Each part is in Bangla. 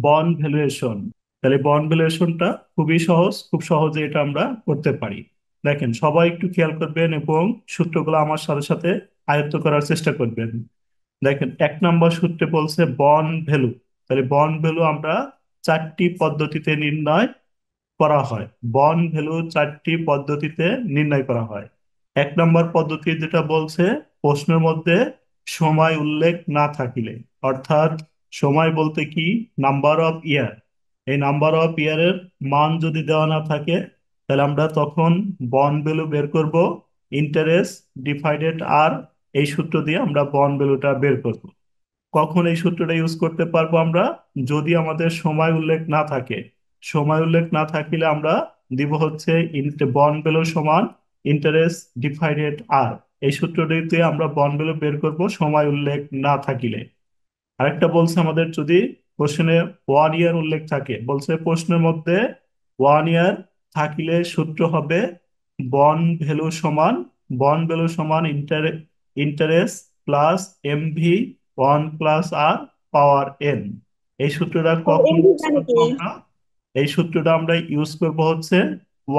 Bond valuation. তাহলে বন্ড ভ্যালুয়েশনটা খুবই সহজ, খুব সহজে এটা আমরা করতে পারি। দেখেন, সবাই একটু খেয়াল করবেন এবং সূত্রগুলো আমার সাথে সাথে আয়ত্ত করার চেষ্টা করবেন। দেখেন, 1 নম্বর সূত্রে বলছে বন্ড ভ্যালু। তাহলে বন্ড ভ্যালু আমরা চারটি পদ্ধতিতে নির্ণয় করা হয়। বন্ড ভ্যালু চারটি পদ্ধতিতে নির্ণয় করা হয়। 1 নম্বর পদ্ধতি যেটা বলছে, প্রশ্নের মধ্যে সময় উল্লেখ না থাকিলে, অর্থাৎ সময় বলতে কি, নাম্বার অফ ইয়ার। এই নাম্বার অফ ইয়ারের মান যদি দেওয়া না থাকে, তাহলে আমরা তখন বন্ড ভ্যালু বের করব ইন্টারেস্ট ডিভাইডেড আর। এই সূত্র দিয়ে আমরা বন্ড ভ্যালুটা বের করব। কখন এই সূত্রটা ইউজ করতে পারবো আমরা? যদি আমাদের সময় উল্লেখ না থাকে। সময় উল্লেখ না থাকলে আমরা দিব হচ্ছে বন্ড ভ্যালু সমান ইন্টারেস্ট ডিভাইডেড আর। এই সূত্রটিতে আমরা বন্ড ভ্যালু বের করব সময় উল্লেখ না থাকিলে। আরেকটা বলছে আমাদের, যদি কোশ্চেনে 1 ইয়ার উল্লেখ থাকে, বলছে প্রশ্নের মধ্যে 1 ইয়ার থাকিলে সূত্র হবে বন্ড ভ্যালু সমান ইন্টারেস্ট প্লাস এমভি 1 প্লাস আর পাওয়ার এন। এই সূত্রটা ও কখন এমভি ইউজ মানে করবো কি? আমরা? এই সূত্রটা আমরা ইউজ করব হচ্ছে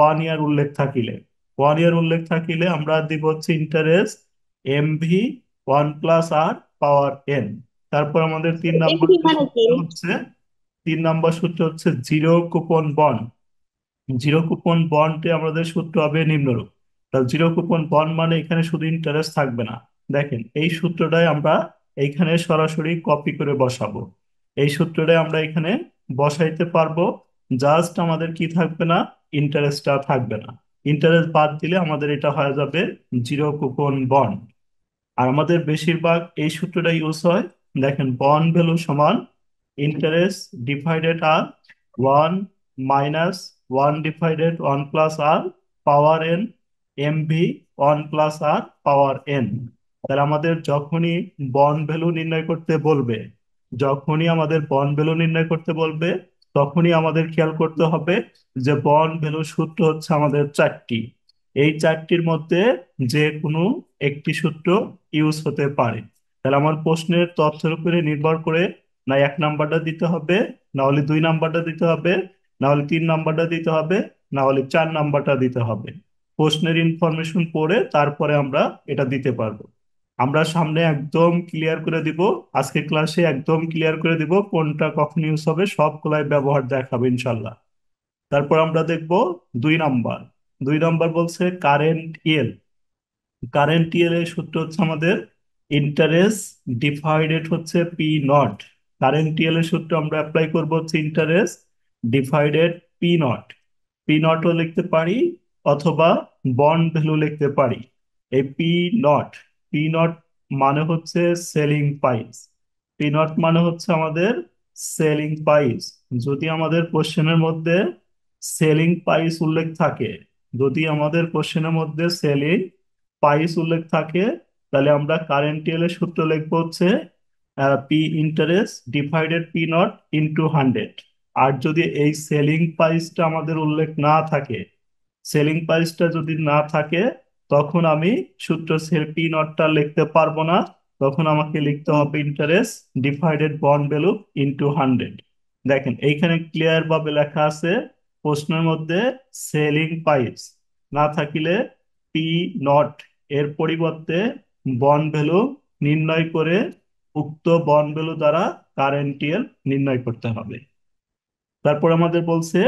1 ইয়ার উল্লেখ থাকিলে। 1 ইয়ার উল্লেখ থাকিলে আমরা দিব হচ্ছে ইন্টারেস্ট এমভি 1 প্লাস আর পাওয়ার এন। তারপর আমাদের তিন নম্বর এমভি যে মানে কি? সূত্র হচ্ছে, 3 নম্বর সূত্র হচ্ছে zero coupon bond. Zero coupon বন্ডে আমাদের সূত্র হবে নিম্নরূপ। তাহলে জিরো কুপন বন্ড মানে এখানে শুধু ইন্টারেস্ট থাকবে না। দেখেন, এই সূত্রটাই আমরা এইখানে সরাসরি কপি করে বসাবো। এই সূত্রটাই আমরা এখানে বসাইতে পারবো। জাস্ট আমাদের কি থাকবে না, ইন্টারেস্টটা থাকবে না। ইন্টারেস্ট বাদ দিলে আমাদের এটা হয়ে যাবে জিরো কুপন বন্ড। আর আমাদের বেশিরভাগ এই সূত্রটা ইউজ হয়। দেখেন, বন্ড ভ্যালু সমান ইন্টারেস্ট ডিভাইডেড আর, 1 - 1 ডিভাইডেড 1 প্লাস আর পাওয়ার এন, এমভি 1 প্লাস আর পাওয়ার এন। তাহলে আমাদের যখনই বন্ড ভ্যালু নির্ণয় করতে বলবে, যখনই আমাদের বন্ড ভ্যালু নির্ণয় করতে বলবে, তখনই আমাদের খেয়াল করতে হবে যে বন্ড ভ্যালু সূত্র হচ্ছে আমাদের চারটি। এই চারটির মধ্যে যে কোনো একটি সূত্র ইউজ হতে পারে। তাহলে আমার প্রশ্নের তথ্যের উপরে নির্ভর করে না 1 নাম্বারটা দিতে হবে, না হলে 2 নাম্বারটা দিতে হবে, না হলে 3 নাম্বারটা দিতে হবে, না হলে 4 নাম্বারটা দিতে হবে। প্রশ্নের ইনফরমেশন পড়ে তারপরে আমরা এটা দিতে পারবো। আমরা সামনে একদম ক্লিয়ার করে দিব, আজকে ক্লাসে একদম ক্লিয়ার করে দিব কোনটা কখন ইউজ হবে, সবগুলাই ব্যবহার দেখাবো ইনশাল্লাহ। তারপর আমরা দেখব 2 নাম্বার। 2 নাম্বার বলছে কারেন্ট ইয়েল। কারেন্ট ইয়ার এর সূত্র হচ্ছে আমাদের ইন্টারেস্ট ডিভাইডেড হচ্ছে পি নট। কারেন্ট ইয়ার এর সূত্র আমরা অ্যাপ্লাই করব হচ্ছে interest divided P naught. P নটও লিখতে পারি, অথবা বন্ড ভ্যালু লিখতে পারি। এই পি নট মানে হচ্ছে সেলিং প্রাইস। পি নট মানে হচ্ছে আমাদের সেলিং প্রাইস। যদি আমাদের কোশ্চেনের মধ্যে সেলিং প্রাইস উল্লেখ থাকে, যদি আমাদের কোশ্চেনের মধ্যে সেলিং প্রাইস উল্লেখ থাকে, তাহলে আমরা কারেন্ট ইয়ারের সূত্র লিখবো হচ্ছে P interest divided P not into 100। আর যদি এই সেলিং প্রাইসটা আমাদের উল্লেখ না থাকে, সেলিং প্রাইসটা যদি না থাকে, তখন আমি সূত্র পি নটটা লিখতে পারবো না। তখন আমাকে লিখতে হবে interest divided bond value into 100। দেখেন, এইখানে ক্লিয়ার ভাবে লেখা আছে প্রশ্নের মধ্যে সেলিং প্রাইস না থাকিলে পি নট এর পরিবর্তে বন্ড ভ্যালু নির্ণয় করে উক্ত বন্ড ভ্যালু দ্বারা কারেন্ট ইয়ার নির্ণয় করতে হবে। তারপর আমাদের বলছে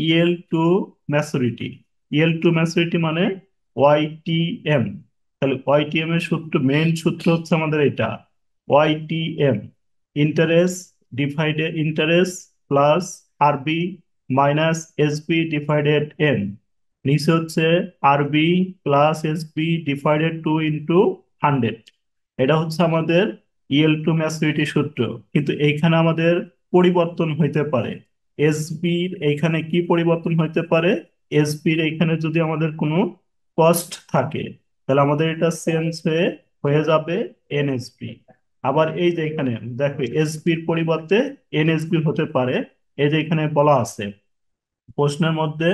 yield to maturity. Yield to maturity মানে ওয়াইটিএম। তাহলে ওয়াইটিএম এর সূত্র, মেইন সূত্র হচ্ছে আমাদের এটা YTM, interest divided interest plus RB minus SB divided N. নিচে হচ্ছে আরবি প্লাস এসবি ডিভাইডেড 2 × 100। এটা হচ্ছে আমাদের ইএল টু ম্যাচুরিটি সূত্র। কিন্তু এইখানে আমাদের পরিবর্তন হইতে পারে। এসবির এইখানে কি পরিবর্তন হইতে পারে? এসবির এইখানে যদি আমাদের কোনো কস্ট থাকে, তাহলে আমাদের এটা চেঞ্জ হয়ে হয়ে যাবে এনএসবি। আবার এই যে এখানে দেখো, এসবির পরিবর্তে এনএসবি হতে পারে। এই যে এখানে বলা আছে প্রশ্নের মধ্যে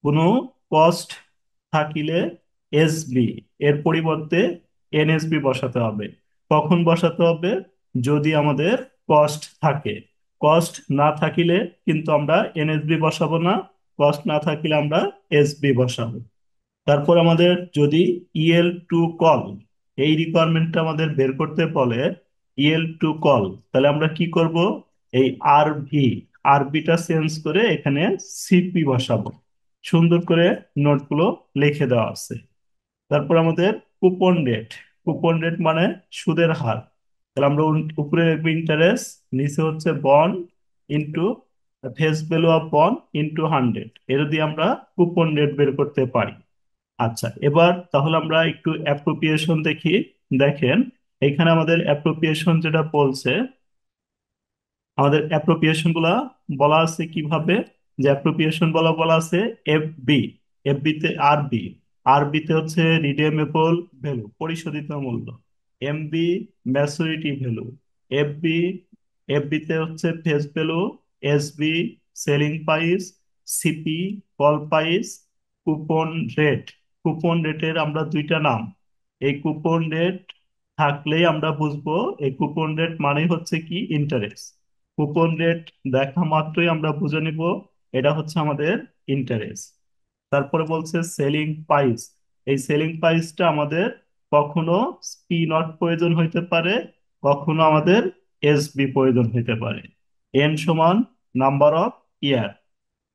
কোনো কস্ট থাকিলে এসবি এর পরিবর্তে এনএসবি বসাতে হবে। কখন বসাতে হবে? যদি আমাদের কস্ট থাকে। কস্ট না থাকিলে কিন্তু আমরা এনএসবি বসাবো না, কস্ট না থাকিলে আমরা এসবি বসাবো। তারপর আমাদের যদি ইএল টু কল, এই রিকোয়ারমেন্টটা আমাদের বের করতে বলে, ইএল টু কল, তাহলে আমরা কি করব, এই আরবিটা চেঞ্জ করে এখানে সিপি বসাবো। সুন্দর করে নোটগুলো লিখে দেওয়া আছে। তারপর আমাদের কুপন রেট, কুপন রেট মানে সুদের হার। তাহলে আমরা উপরে লিখবো ইন্টারেস্ট, নিচে হচ্ছে bond into face value of bond into 100, এটা দিয়ে আমরা কুপন রেট বের করতে পারি। আচ্ছা, এবার তাহলে আমরা একটু অ্যাপ্রোপ্রিয়েশন দেখি। দেখেন, এখানে আমাদের অ্যাপ্রোপ্রিয়েশন যেটা বলছে, আমাদের অ্যাপ্রোপ্রিয়েশন গুলা বলা আছে কিভাবে, যে অ্যাপ্রোপ্রিয়েশন বলা বলা আছে এফবি, এফবি তে আরবি, আরবি তে হচ্ছে রিডেমেবল ভ্যালু, পরিশোধিত মূল্য, MB maturity value, FB, FB তে হচ্ছে face value, SB selling price, CP call price, coupon rate. Coupon রেটের আমরা দুইটা নাম, এই কুপন রেট থাকলেই আমরা বুঝবো এই কুপন রেট মানে হচ্ছে কি ইন্টারেস্ট। কুপন রেট দেখা মাত্রই আমরা বুঝে নিব এটা হচ্ছে আমাদের ইন্টারেস্ট। তারপরে বলছে সেলিং প্রাইস, এই সেলিং প্রাইসটা আমাদের কখনো পি নট প্রয়োজন হইতে পারে, কখনো আমাদের এসবি প্রয়োজন হইতে পারে। এন সমান number of year,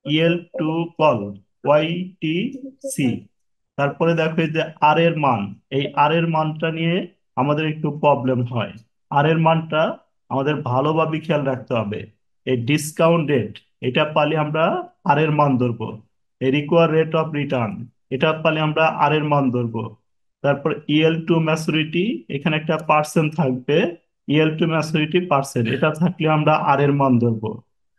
yield to call, Y T C. তারপরে দেখো এই যে আর এর মান, এই আর এর মানটা নিয়ে আমাদের একটু প্রবলেম হয়। আর এর মানটা আমাদের ভালোভাবে খেয়াল রাখতে হবে। এই ডিসকাউন্ট রেট, এটা পালে আমরা আর এর মান ধরবো। এই রিকোয়ার রেট অফ রিটার্ন, এটা পালে আমরা আর এর মান ধরবো। তারপর ইএল টু ম্যাচুরিটি, এখানে একটা পার্সেন্ট থাকবে, ইএল টু ম্যাচুরিটি পার্সেন্ট, এটা থাকলে আমরা আর এর মান ধরবো।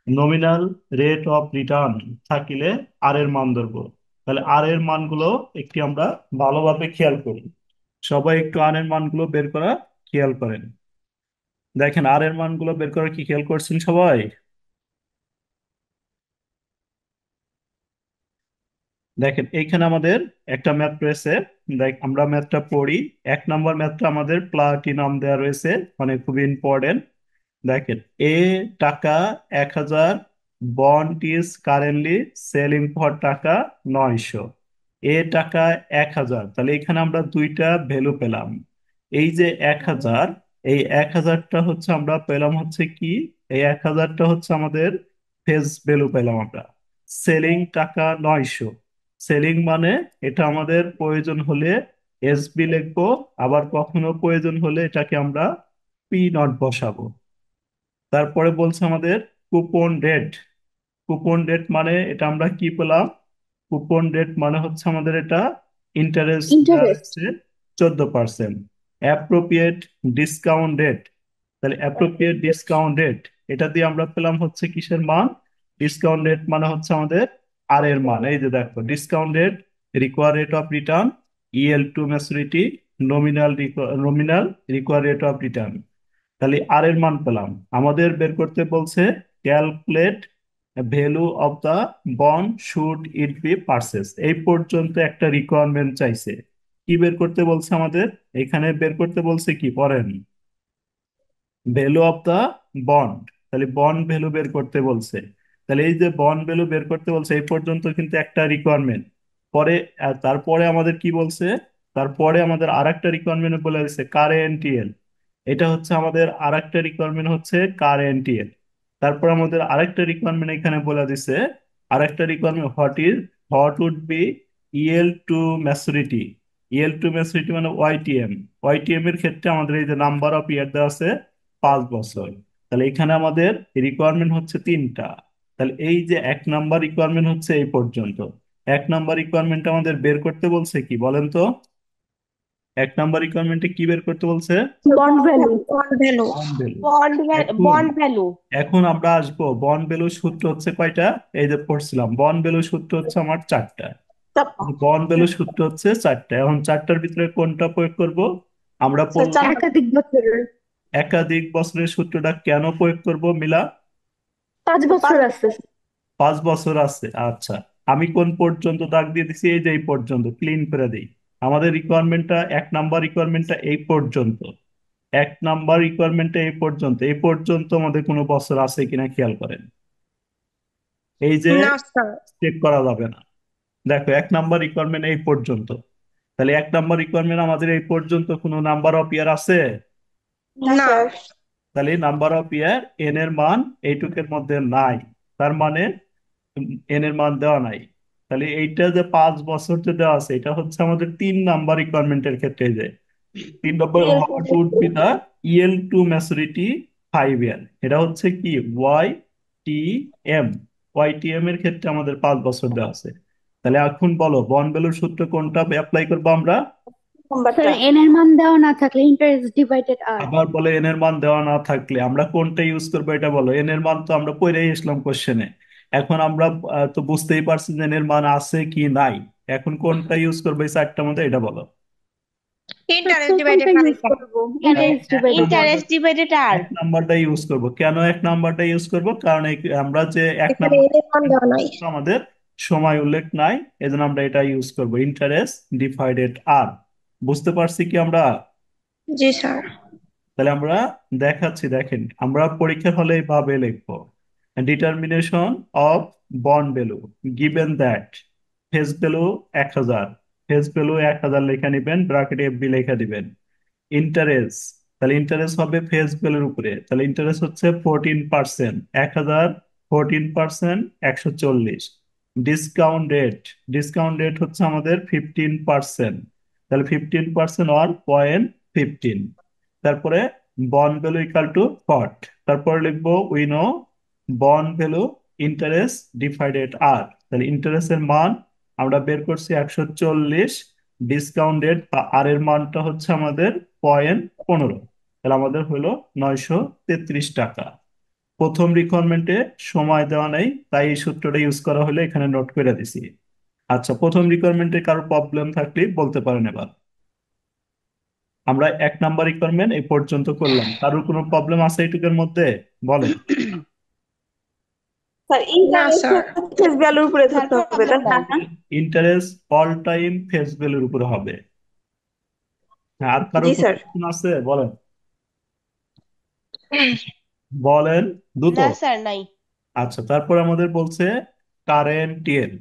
নমিনাল রেট অফ রিটার্ন থাকিলে আর এর মান ধরবো। তাহলে আর এর মানগুলো একটি আমরা ভালোভাবে খেয়াল করি। সবাই একটু আর এর মানগুলো বের করা খেয়াল করেন। দেখেন আর এর মানগুলো বের করা কি খেয়াল করছেন সবাই? দেখেন এইখানে আমাদের একটা ম্যাথ রয়েছে, দেখ আমরা ম্যাথটা পড়ি। 1 নম্বর ম্যাথটা আমাদের প্লাটিনাম দেওয়া রয়েছে, মানে খুবই ইম্পর্টেন্ট। দেখেন, এ টাকা 1000, bond is currently selling for টাকা 900। এ টাকা 1000, তাহলে এখানে আমরা দুইটা ভ্যালু পেলাম। এই যে 1000, এই 1000টা হচ্ছে আমরা পেলাম হচ্ছে কি, এই 1000টা হচ্ছে আমাদের ফেস ভ্যালু পেলাম আমরা। সেলিং টাকা 900, সেলিং মানে এটা আমাদের প্রয়োজন হলে এসবি লিখবো, আবার কখনো প্রয়োজন হলে এটাকে আমরা পি নট বসাবো। তারপরে বলছে আমাদের কুপন রেট, কুপন রেট মানে এটা আমরা কি পেলাম, কুপন রেট মানে হচ্ছে আমাদের এটা ইন্টারেস্ট দেওয়া ইন্টারেস্ট। হচ্ছে 14%। অ্যাপ্রোপ্রিয়েট ডিসকাউন্ট রেট, তাহলে অ্যাপ্রোপ্রিয়েট ডিসকাউন্ট রেট, এটা দিয়ে আমরা পেলাম হচ্ছে কিসের মান, ডিসকাউন্ট রেট মানে হচ্ছে আমাদের আর এর মান। এই যে দেখো, discount rate, require rate of return, yield to maturity, nominal nominal require rate of return. তাহলে আর এর মান পেলাম। আমাদের বের করতে বলছে calculate value of the bond should it be purchase, এই পর্যন্ত একটা রিকোয়ারমেন্ট চাইছে। কি বের করতে বলছে আমাদের, এখানে বের করতে বলছে কি পড়েন, ভ্যালু অফ দা বন্ড, তাহলে বন্ড ভ্যালু বের করতে বলছে। তাহলে এই যে বন্ড ভ্যালু বের করতে বলছে এই পর্যন্ত কিন্তু একটা রিকোয়ারমেন্ট। পরে তারপরে আমাদের কি বলছে, তারপরে আমাদের আর একটা রিকোয়ারমেন্ট বলে দিচ্ছে কারেন্ট, এটা হচ্ছে আমাদের আরেকটা রিকোয়ারমেন্ট হচ্ছে কার এনটিএল। তারপর আমাদের আরেকটা রিকোয়ারমেন্ট এখানে বলে দিছে, আরেকটা requirement what would be yield to maturity, yield to maturity মানে ওয়াইটিএম, ওয়াইটিএম এর ক্ষেত্রে আমাদের এই যে নাম্বার অফ ইয়ার দেওয়া আছে 5 বছর। তাহলে এখানে আমাদের রিকোয়ারমেন্ট হচ্ছে তিনটা। তাহলে এই যে 1 নম্বর রিকোয়ারমেন্ট হচ্ছে এই পর্যন্ত। 1 নম্বর রিকোয়ারমেন্ট আমাদের বের করতে বলছে কি বলেন তো, 1 নম্বর রিকোয়ারমেন্টে কি বের করতে বলছে, bond value. Bond value. Bond value. Bond এখন বন্ড ভ্যালু। এখন আমরা আসবো বন্ড ভ্যালু সূত্র হচ্ছে কয়টা, এই যে পড়ছিলাম বন্ড ভ্যালু সূত্র হচ্ছে আমার 4টা। বন্ড ভ্যালু সূত্র হচ্ছে 4টা, এখন 4টার ভিতরে কোনটা প্রয়োগ করব, আমরা বললাম একাধিক বছরের। একাধিক বছরের সূত্রটা কেন প্রয়োগ করব মিলা, 5 বছর আছে। 5 বছর আছে। আচ্ছা, আমি কোন পর্যন্ত দাগ দিয়ে দিছি, এই যে এই পর্যন্ত, ক্লিন করে দিই। আমাদের রিকোয়ারমেন্টটা 1 নম্বর রিকোয়ারমেন্টটা এই পর্যন্ত। এক নাম্বার রিকোয়ারমেন্টে এই পর্যন্ত আমাদের কোনো বছর আছে কিনা খেয়াল করেন। এই যে না স্যার। চেক করা যাবে না। দেখো, এক নাম্বার রিকোয়ারমেন্ট এই পর্যন্ত। তাহলে এক নাম্বার রিকোয়ারমেন্ট আমাদের এই পর্যন্ত কোনো নাম্বার অফ ইয়ার আছে? না না। স্যার। তাহলে নাম্বার অফ ইয়ার এন এর মান এইটুকের মধ্যে নাই। তার মানে এন এর মান দেওয়া নাই। তাহলে এইটা যে 5 বছর যে দেওয়া আছে, এটা হচ্ছে আমাদের 3 নাম্বার রিকোয়ারমেন্টের ক্ষেত্রে। যে 3 number, what would be the yield to maturity 5 year, এটা হচ্ছে কি Y T M. Y T M এর ক্ষেত্রে আমাদের 5 বছর দেওয়া আছে। তাহলে এখন বলো, বন্ড ভ্যালুর সূত্র কোনটা অ্যাপ্লাই করবো আমরা? স্যার, নাম্বারটা। এন এর মান দেওয়া না থাকলে ইন্টারেস্ট ডিভাইডেড আর। আবার বলে এন এর মান দেওয়া না থাকলে আমরা কোনটা ইউজ করবো, এটা বলো। এন এর মান তো আমরা পড়েই আসলাম কোশ্চেনে। এখন আমরা তো বুঝতেই পারছি যে এন এর মান আছে কি নাই। এখন কোনটা ইউজ করবো এই 4টার মধ্যে, এটা বলো। ইন্টারেস্ট ডিভাইডেড কোনটা আর। ইউজ করবো? হ্যাঁ, ইন্টারেস্ট এক ডিভাইডেড আর। নাম্বারটা ইন্টারেস্ট ডিভাইডেড আর। এক নাম্বারটা ইউজ করব। কেন এক নাম্বারটা ইউজ করব? কারণ আমরা যে এক এখানে নাম্বার এর মান দেওয়া নাই। আমাদের সময় উল্লেখ নাই, এজন্য আমরা এটা ইউজ করব, ইন্টারেস্ট ডিভাইডেড আর। বুঝতে পারছি কি আমরা? জি স্যার। তাহলে আমরা দেখাচ্ছি, দেখেন আমরা পরীক্ষার হলে এইভাবে লিখবো: determination of bond value given that face value 1000, face value 1000 লেখা নিবেন, ব্র্যাকেটে এফবি লেখা দিবেন। ইন্টারেস্ট, তাহলে ইন্টারেস্ট হবে ফেস ভ্যালুর উপরে, তাহলে ইন্টারেস্ট হচ্ছে 14%, 1000 14%, 140। ডিসকাউন্ট রেট, ডিসকাউন্ট রেট হচ্ছে আমাদের 15%, তাহলে 15% অর 0.15। তারপরে বন্ড ভ্যালু ইকাল টু কট, তারপরে লিখবো we know bond value interest divided R. তাহলে ইন্টারেস্টের মান আমরা বের করছি 140, ডিসকাউন্ট রেট বা আর এর মানটা হচ্ছে আমাদের 0.15। তাহলে আমাদের হলো 933 টাকা। প্রথম রিকোয়ারমেন্টে সময় দেওয়া নেই, তাই এই সূত্রটা ইউজ করা হলে এখানে নোট করে দিছি। আচ্ছা, প্রথম রিকোয়ারমেন্টে কারো প্রবলেম থাকলে বলতে পারেন এবার। আমরা এক নাম্বার রিকোয়ারমেন্ট এই পর্যন্ত করলাম, কারোর কোনো প্রবলেম আছে এইটুকের মধ্যে? বলেন। স্যার, না ইন্টারেস্ট স্যার। ফেস ভ্যালুর উপরে ধরতে হবে, তাই না? ইন্টারেস্ট অল টাইম ফেস ভ্যালুর উপরে হবে। হ্যাঁ, আর কারো জি কোনো স্যার। প্রশ্ন আছে? বলেন, বলেন দ্রুত। না স্যার, নাই। আচ্ছা, তারপর আমাদের বলছে কারেন্ট টিএল।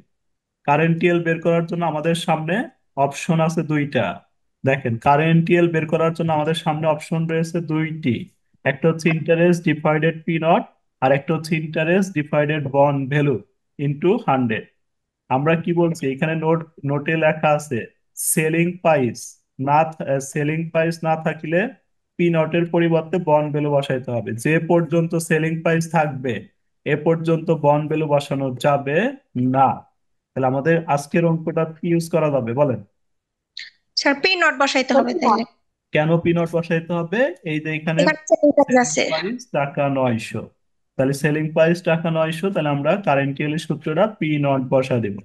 কারেন্ট টিএল বের করার জন্য আমাদের সামনে অপশন আছে দুইটা। দেখেন, কারেন্ট টিএল বের করার জন্য আমাদের সামনে অপশন রয়েছে দুইটি। একটা হচ্ছে ইন্টারেস্ট ডিভাইডেড পি নট, আর একটা হচ্ছে interest divided bond value into 100। আমরা কি বলছি এখানে, নোটে লেখা আছে সেলিং প্রাইস না, সেলিং প্রাইস না থাকলে পি নটের পরিবর্তে বন্ড ভ্যালু বসাইতে হবে। যে পর্যন্ত সেলিং প্রাইস থাকবে এ পর্যন্ত বন্ড ভ্যালু বসানো যাবে না। তাহলে আমাদের আজকের অঙ্কটা কি ইউজ করা যাবে, বলেন। স্যার, পি নট বসাইতে হবে তাইলে। কেন পি নট বসাইতে হবে? এই যে এখানে এখানে সেটিং কাজ সেলিং আছে। প্রাইস টাকা 900, তাহলে সেলিং প্রাইস টাকা 900, তাহলে আমরা কারেন্ট সূত্রটা পি নট বসা দেব,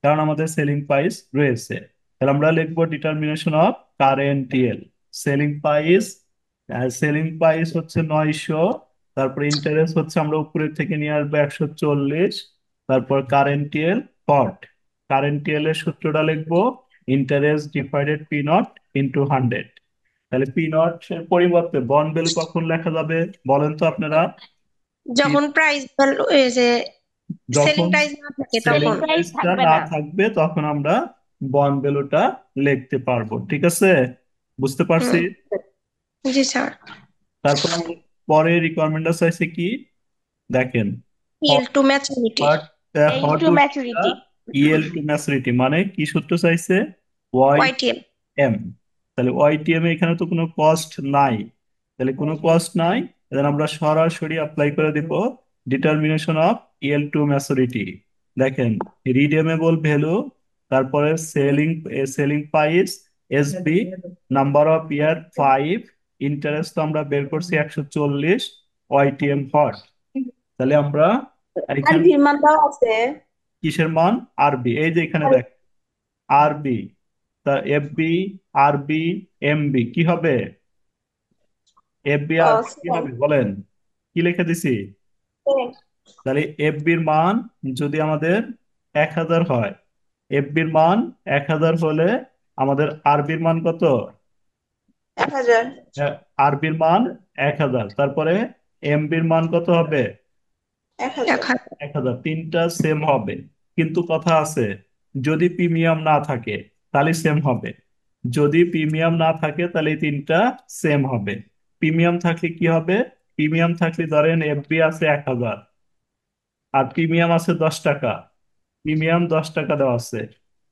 কারণ আমাদের সেলিং প্রাইস রয়েছে। তাহলে আমরা লিখবো determination of current TL. Selling price, selling price হচ্ছে 900, তারপর ইন্টারেস্ট হচ্ছে আমরা উপরের থেকে নিয়ে আসবো 140, তারপর কারেন্ট টিএল কট। কারেন্ট টিএল এর সূত্রটা লিখবো interest divided P not into 100। তাহলে পি নট এর পরিবর্তে বন্ড ভ্যালু কখন লেখা যাবে বলেন তো আপনারা? যখন প্রাইস ভ্যালু এই যে সেলিং যখন প্রাইস না থাকে সেলিং তখন। প্রাইসটা না থাকবে তখন আমরা বন্ড ভ্যালুটা লিখতে পারবো। ঠিক আছে, বুঝতে পারছি। হুম। জি স্যার। তারপর আমাদের পরে রিকোয়ারমেন্টটা চাইছে কি, দেখেন, ইল টু ম্যাচুরিটি। হট এই what to would maturity. Yield to maturity মানে কি সূত্র চাইছে? Y YTM. এম। তাহলে ওয়াইটিএম এখানে তো কোনো কস্ট নাই, তাহলে কোনো কস্ট নাই, তাহলে আমরা সরাসরি অ্যাপ্লাই করে দিব determination of yield to maturity. দেখেন, রিডিমেবল ভ্যালু, তারপরে selling selling price SB, number of year 5, interest তো আমরা বের করছি 140, ওয়াইটিএম হট। তাহলে আমরা আর এখানে ভির মান দেওয়া আছে। কিসের মান? আরবি, এই যে এখানে দেখ, আরবি, তা এফবি, আরবি, এমবি কি হবে? এফবি আর কি স্যার, হবে বলেন, কি লিখে দিছি? তাহলে এফবির মান যদি আমাদের 1000 হয়, এফবির মান 1000 হলে আমাদের আরবির মান কত? 1000। আরবির মান 1000, তারপরে এমবির মান কত হবে? 1000। 1000। 1000। তিনটা সেম হবে, কিন্তু কথা আছে, যদি প্রিমিয়াম না থাকে তাহলে সেম হবে। যদি প্রিমিয়াম না থাকে তাহলে এই তিনটা সেম হবে। প্রিমিয়াম থাকলে কি হবে? প্রিমিয়াম থাকলে ধরেন এফবি আছে 1000 আর প্রিমিয়াম আছে 10 টাকা। প্রিমিয়াম 10 টাকা দেওয়া আছে,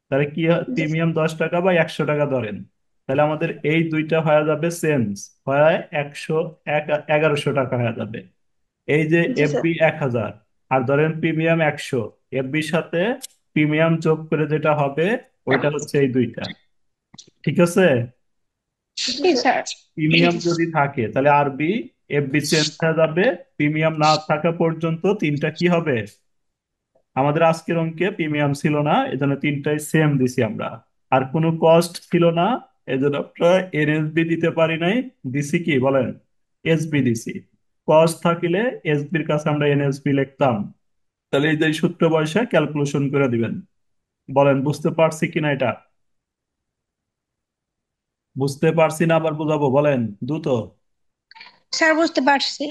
তাহলে কি জি প্রিমিয়াম 10 টাকা বা 100 টাকা ধরেন, তাহলে আমাদের এই দুইটা হয়ে যাবে চেঞ্জ, হয় 1100 টাকা হয়ে যাবে। এই যে জি স্যার। এফবি 1000 আর ধরেন প্রিমিয়াম 100, এফবির সাথে প্রিমিয়াম যোগ করে যেটা হবে ওইটা হচ্ছে এই দুইটা। ঠিক আছে? জি জি স্যার। স্যার। প্রিমিয়াম যদি থাকে তাহলে আরবি এফবি চেঞ্জ হয়ে যাবে। প্রিমিয়াম না থাকা পর্যন্ত তিনটা কি হবে? আমাদের আজকের অঙ্কে প্রিমিয়াম ছিল না, এজন্য তিনটাই সেম দিছি আমরা। আর কোনো কস্ট ছিল না, এজন্য আমরা এনএসবি দিতে পারি নাই। দিছি কি বলেন? এসবি দিছি। কস্ট থাকিলে এসবির কাছে আমরা এনএসবি লিখতাম। তাহলে এই যে সূত্র বয়সে ক্যালকুলেশন করে দিবেন। বলেন বুঝতে পারছি কিনা এটা? বুঝতে পারছি না আবার বুঝাবো? বলেন দ্রুত। স্যার বুঝতে পারছি।